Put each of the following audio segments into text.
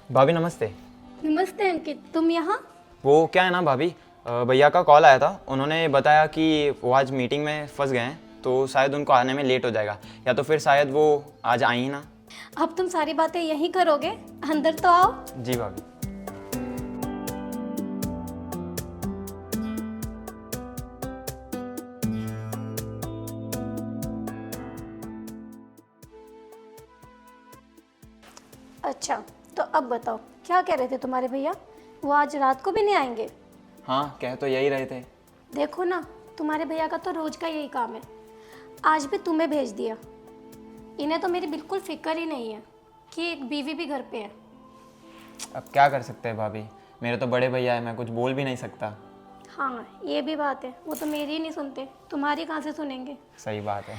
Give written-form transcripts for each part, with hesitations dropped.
भाभी नमस्ते। नमस्ते अंकित, तुम यहाँ? वो क्या है ना भाभी, भैया का कॉल आया था। उन्होंने बताया कि वो आज मीटिंग में फंस गए हैं, तो शायद उनको आने में लेट हो जाएगा, या तो फिर शायद वो आज आई ही ना। अब तुम सारी बातें यहीं करोगे? अंदर तो आओ। जी भाभी। अच्छा, तो अब बताओ, क्या कह रहे थे तुम्हारे भैया? वो आज रात को भी नहीं आएंगे? हाँ, कह तो यही रहे थे। देखो ना, तुम्हारे भैया का तो रोज का यही काम है। आज भी तुम्हें भेज दिया। इन्हें तो मेरी बिल्कुल फिक्र ही नहीं है कि एक बीवी भी घर पे है। अब क्या कर सकते हैं भाभी, मेरे तो बड़े भैया है, मैं कुछ बोल भी नहीं सकता। हाँ, ये भी बात है, वो तो मेरी ही नहीं सुनते, तुम्हारी कहाँ से सुनेंगे। सही बात है।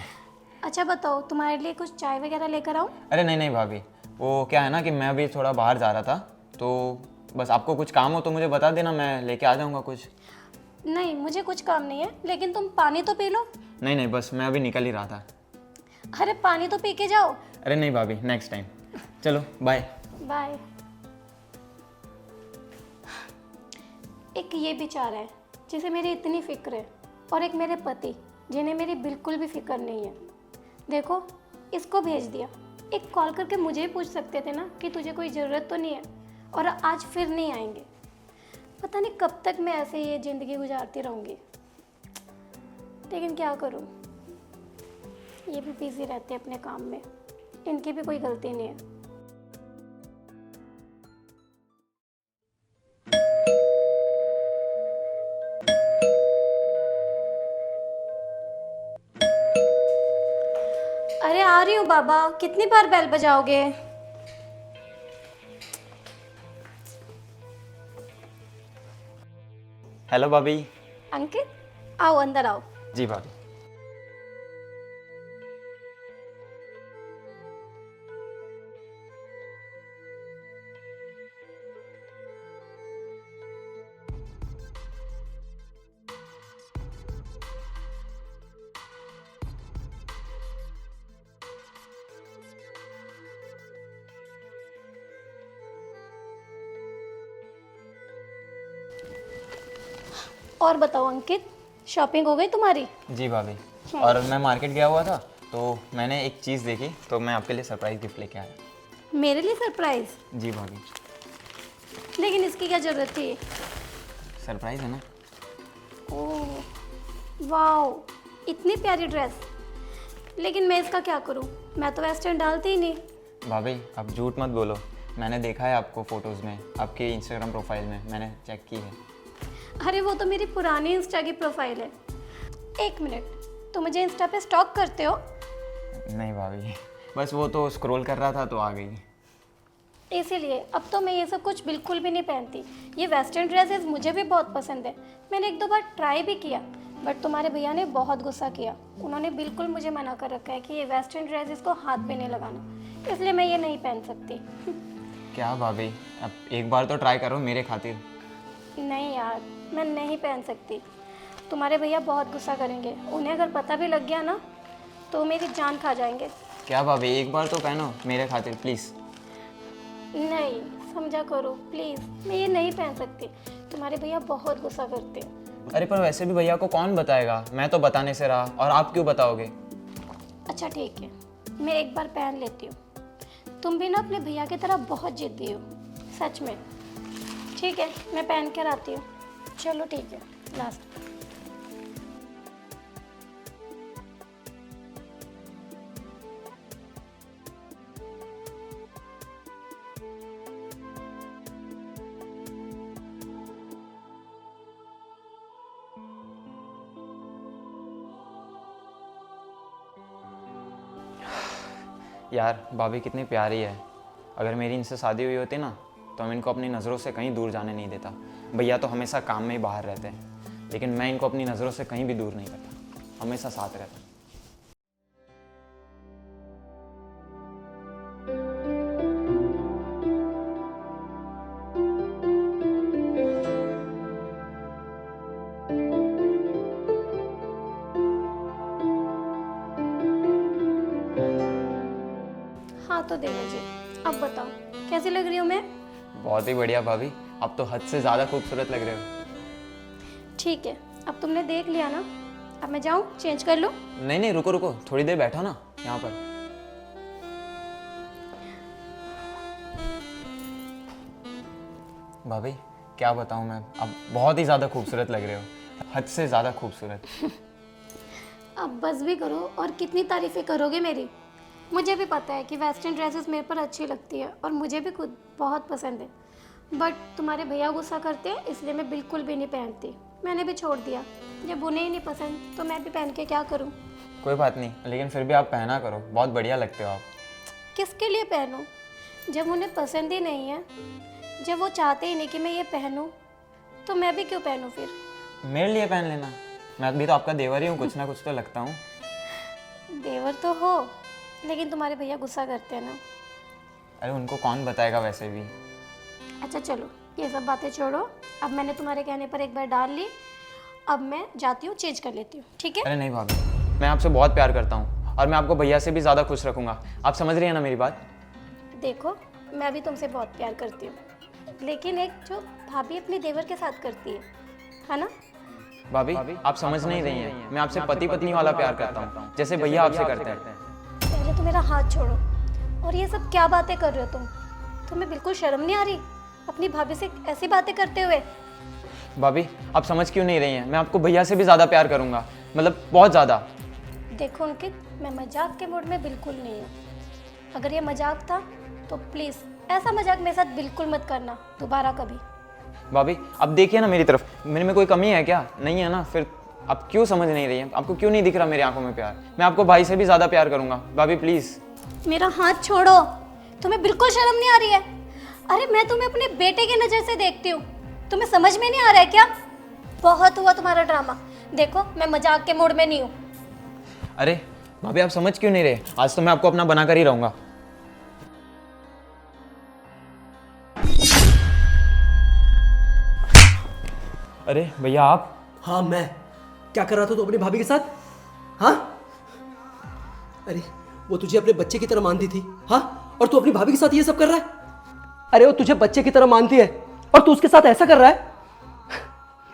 अच्छा बताओ, तुम्हारे लिए कुछ चाय वगैरह लेकर आऊँ? अरे नहीं नहीं भाभी, वो क्या है ना कि मैं अभी थोड़ा बाहर जा रहा था, तो बस आपको कुछ काम हो तो मुझे बता देना, मैं लेके आ जाऊँगा कुछ। नहीं, मुझे कुछ काम नहीं है, लेकिन तुम पानी तो पी लो। नहीं नहीं, बस मैं अभी निकल ही रहा था। अरे पानी तो पी के जाओ। अरे नहीं भाभी, नेक्स्ट टाइम। चलो बाय। बाय। एक ये बेचारा है जिसे मेरी इतनी फिक्र है, और एक मेरे पति जिन्हें मेरी बिल्कुल भी फिक्र नहीं है। देखो, इसको भेज दिया। एक कॉल करके मुझे ही पूछ सकते थे ना कि तुझे कोई ज़रूरत तो नहीं है, और आज फिर नहीं आएंगे। पता नहीं कब तक मैं ऐसे ये ज़िंदगी गुजारती रहूँगी, लेकिन क्या करूँ, ये भी बिजी रहते हैं अपने काम में, इनकी भी कोई गलती नहीं है। अरे आ रही हूँ बाबा, कितनी बार बेल बजाओगे? हेलो भाभी। अंकित, आओ अंदर आओ। जी भाभी। और बताओ अंकित, शॉपिंग हो गई तुम्हारी? जी भाभी, और मैं मार्केट गया हुआ था, तो मैंने एक चीज़ देखी, तो मैं आपके लिए सरप्राइज़ गिफ्ट लेके आया। मेरे लिए सरप्राइज? जी भाभी। लेकिन इसकी क्या जरूरत थी? सरप्राइज़ है ना। ओह वाओ, इतनी प्यारी ड्रेस। लेकिन मैं इसका क्या करूं? मैं तो वेस्टर्न डालती ही नहीं। भाभी आप झूठ मत बोलो, मैंने देखा है आपको फ़ोटोज़ में, आपके इंस्टाग्राम प्रोफाइल में मैंने चेक की है। अरे वो तो मेरी पुरानी इंस्टा की प्रोफाइल है। एक मिनट, तुम मुझे इंस्टा पे स्टॉक करते हो? नहीं भाभी, बस वो तो स्क्रॉल कर रहा था तो आ गई। इसीलिए अब तो मैं ये सब कुछ बिल्कुल भी नहीं पहनती। ये वेस्टर्न ड्रेसेस मुझे भी बहुत पसंद है, मैंने एक दो बार ट्राई भी किया, बट तुम्हारे भैया ने बहुत गुस्सा किया। उन्होंने बिल्कुल मुझे मना कर रखा है कि ये वेस्टर्न ड्रेसेस को हाथ पे नहीं लगाना, इसलिए मैं ये नहीं पहन सकती। क्या भाभी, अब एक बार तो ट्राई करो मेरे खातिर। नहीं यार, मैं नहीं पहन सकती। तुम्हारे भैया बहुत गुस्सा करेंगे, उन्हें अगर पता भी लग गया ना तो मेरी जान खा जाएंगे। क्या भाभी, एक बार तो पहनो मेरे खातिर प्लीज़। नहीं, समझा करो प्लीज़, मैं ये नहीं पहन सकती। तुम्हारे भैया बहुत गुस्सा करते हैं। अरे पर वैसे भी भैया को कौन बताएगा, मैं तो बताने से रहा, और आप क्यों बताओगे। अच्छा ठीक है, मैं एक बार पहन लेती हूँ। तुम भी ना अपने भैया की तरह बहुत जिद्दी हो, सच में। ठीक है, मैं पहन कर आती हूँ। चलो ठीक है, लास्ट। यार भाभी कितनी प्यारी है, अगर मेरी इनसे शादी हुई होती ना तो मैं इनको अपनी नज़रों से कहीं दूर जाने नहीं देता। भैया तो हमेशा काम में ही बाहर रहते हैं, लेकिन मैं इनको अपनी नज़रों से कहीं भी दूर नहीं करता, हमेशा साथ रहता। हाँ तो देवर जी, अब बताओ कैसी लग रही हूँ मैं? बहुत ही बढ़िया भाभी, अब तो हद से ज़्यादा खूबसूरत लग रहे हो। ठीक है, अब तुमने देख लिया ना, अब मैं जाऊँ चेंज कर लूँ? नहीं नहीं, रुको रुको, थोड़ी देर बैठो ना यहाँ पर। भाभी क्या बताऊँ मैं, अब बहुत ही ज़्यादा खूबसूरत लग रहे हो, हद से ज़्यादा खूबसूरत। अब बस भी करो, और कितनी तारीफ़ें करोगे मेरी। मुझे भी पता है कि वेस्टर्न ड्रेसेस मेरे पर अच्छी लगती है और मुझे भी खुद बहुत पसंद है, बट तुम्हारे भैया गुस्सा करते हैं इसलिए मैं बिल्कुल भी नहीं पहनती। मैंने भी छोड़ दिया, जब उन्हें ही नहीं पसंद तो मैं भी पहन के क्या करूं। कोई बात नहीं, लेकिन फिर भी आप पहना करो, बहुत बढ़िया लगते हो आप। किसके लिए पहनूं? जब उन्हें पसंद ही नहीं है, जब वो चाहते ही नहीं कि मैं ये पहनूं, तो मैं भी क्यों पहनूं फिर? मेरे लिए पहन लेना, मैं भी तो आपका देवर ही हूँ, कुछ ना कुछ तो लगता हूँ। देवर तो हो, लेकिन तुम्हारे भैया गुस्सा करते हैं ना। अरे उनको कौन बताएगा वैसे भी। अच्छा चलो, ये सब बातें छोड़ो, अब मैंने तुम्हारे कहने पर एक बार डाल ली, अब मैं जाती हूँ, चेंज कर लेती हूँ, ठीक है? अरे नहीं भाभी, मैं आपसे बहुत प्यार करता हूँ और मैं आपको भैया से भी ज़्यादा खुश रखूँगा, आप समझ रही हैं ना मेरी बात? देखो, मैं भी तुमसे बहुत प्यार करती हूँ, लेकिन एक जो भाभी अपने देवर के साथ करती है ना? भाभी आप समझ नहीं रही हैं, मैं आपसे पति पत्नी वाला प्यार करता हूँ, जैसे भैया आपसे करते हैं। पहले तो मेरा हाथ छोड़ो, और ये सब क्या बातें कर रहे हो तुम? तुम्हें बिल्कुल शर्म नहीं आ रही अपनी भाभी से ऐसी बातें करते हुए? भाभी आप समझ क्यों नहीं रही हैं, मैं आपको भैया से भी ज़्यादा प्यार करूँगा, मतलब बहुत ज़्यादा। देखो अंकित, मैं मजाक के मूड में बिल्कुल नहीं हूँ। अगर ये मजाक था तो प्लीज़ ऐसा मजाक मेरे साथ बिल्कुल मत करना दोबारा कभी। भाभी अब देखिए ना मेरी तरफ, मेरे में कोई कमी है क्या? नहीं है ना, फिर आप क्यों समझ नहीं रही हैं? आपको क्यों नहीं दिख रहा मेरी आंखों में प्यार? मैं आपको भाई से भी ज़्यादा प्यार करूँगा, भाभी प्लीज़। मेरा हाथ छोड़ो, तुम्हें बिल्कुल शर्म नहीं आ रही है? अरे मैं तुम्हें अपने बेटे की नज़र से देखती हूँ, तुम्हें समझ में नहीं आ रहा है क्या? बहुत हुआ तुम्हारा ड्रामा, देखो मैं मजाक के मूड में नहीं हूँ। अरे भाभी आप समझ क्यों नहीं रहे? आज तो मैं आपको अपना बना कर ही रहूँगा। अरे भैया आप? हाँ मैं क्या कर रहा था तू अपनी भाभी के साथ? हाँ, अरे वो तुझे अपने बच्चे की तरह मानती थी, हाँ, और तू अपनी भाभी के साथ ये सब कर रहा है? अरे वो तुझे बच्चे की तरह मानती है और तू उसके साथ ऐसा कर रहा है?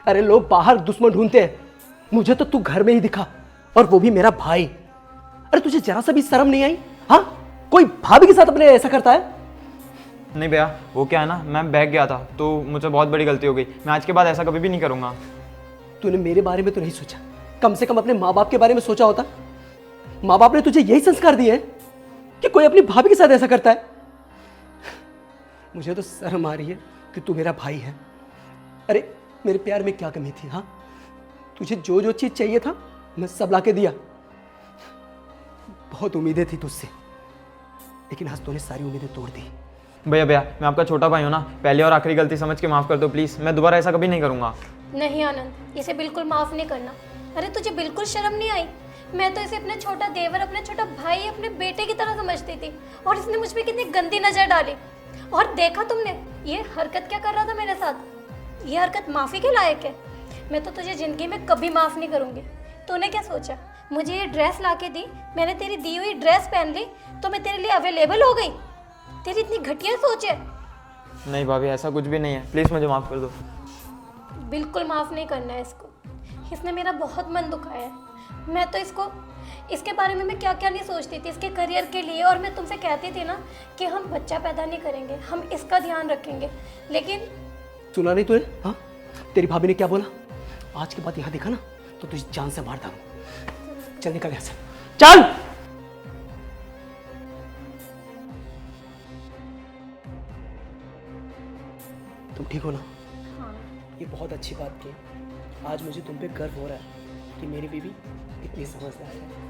अरे लोग बाहर दुश्मन ढूंढते हैं, मुझे तो तू घर में ही दिखा, और वो भी मेरा भाई। अरे तुझे जरा सा भी शर्म नहीं आई? हाँ, कोई भाभी के साथ अपने ऐसा करता है? नहीं भैया, वो क्या है ना, मैं बहक गया था तो मुझसे बहुत बड़ी गलती हो गई, मैं आज के बाद ऐसा कभी भी नहीं करूँगा। तूने मेरे बारे में तो नहीं सोचा, कम से कम अपने माँ बाप के बारे में सोचा होता। माँ बाप ने तुझे यही संस्कार दिए हैं कि कोई अपनी भाभी के साथ ऐसा करता है? मुझे तो शर्म आ रही है कि तू मेरा भाई है। अरे मेरे प्यार में क्या कमी थी? हाँ, तुझे जो जो चीज चाहिए था मैं सब लाके दिया। बहुत उम्मीदें थी तुझसे, लेकिन आज तूने सारी उम्मीदें तोड़ दी। भैया मैं आपका छोटा भाई हूँ ना, पहली और आखिरी गलती समझ के माफ़ कर दो प्लीज़, मैं दोबारा ऐसा कभी नहीं करूँगा। नहीं आनंद, इसे बिल्कुल माफ़ नहीं करना। अरे तुझे बिल्कुल शर्म नहीं आई? मैं तो इसे अपना छोटा देवर, अपना छोटा भाई, अपने बेटे की तरह समझती थी, और इसने मुझ पर कितनी गंदी नज़र डाली। और देखा तुमने ये हरकत क्या कर रहा था मेरे साथ? ये हरकत माफ़ी के लायक है? मैं तो तुझे ज़िंदगी में कभी माफ़ नहीं करूँगी। तूने क्या सोचा, मुझे ये ड्रेस ला के दी, मैंने तेरी दी हुई ड्रेस पहन ली तो मैं तेरे लिए अवेलेबल हो गई? तेरी इतनी घटिया सोच है? नहीं भाभी, ऐसा कुछ भी नहीं है, प्लीज़ मुझे माफ़ कर दो। बिल्कुल माफ़ नहीं करना है इसको, इसने मेरा बहुत मन दुखाया है। मैं तो इसके बारे में मैं क्या क्या नहीं सोचती थी, इसके करियर के लिए, और मैं तुमसे कहती थी ना कि हम बच्चा पैदा नहीं करेंगे, हम इसका ध्यान रखेंगे, लेकिन सुना नहीं तूने? हाँ, तेरी भाभी ने क्या बोला? आज के बाद यहाँ देखा ना तो तुझे जान से मार डालूंगा। चल निकल यहाँ से, चल। तुम ठीक हो ना? हाँ, ये बहुत अच्छी बात की। आज मुझे तुम पे गर्व हो रहा है कि मेरी बीवी इतनी समझदार है।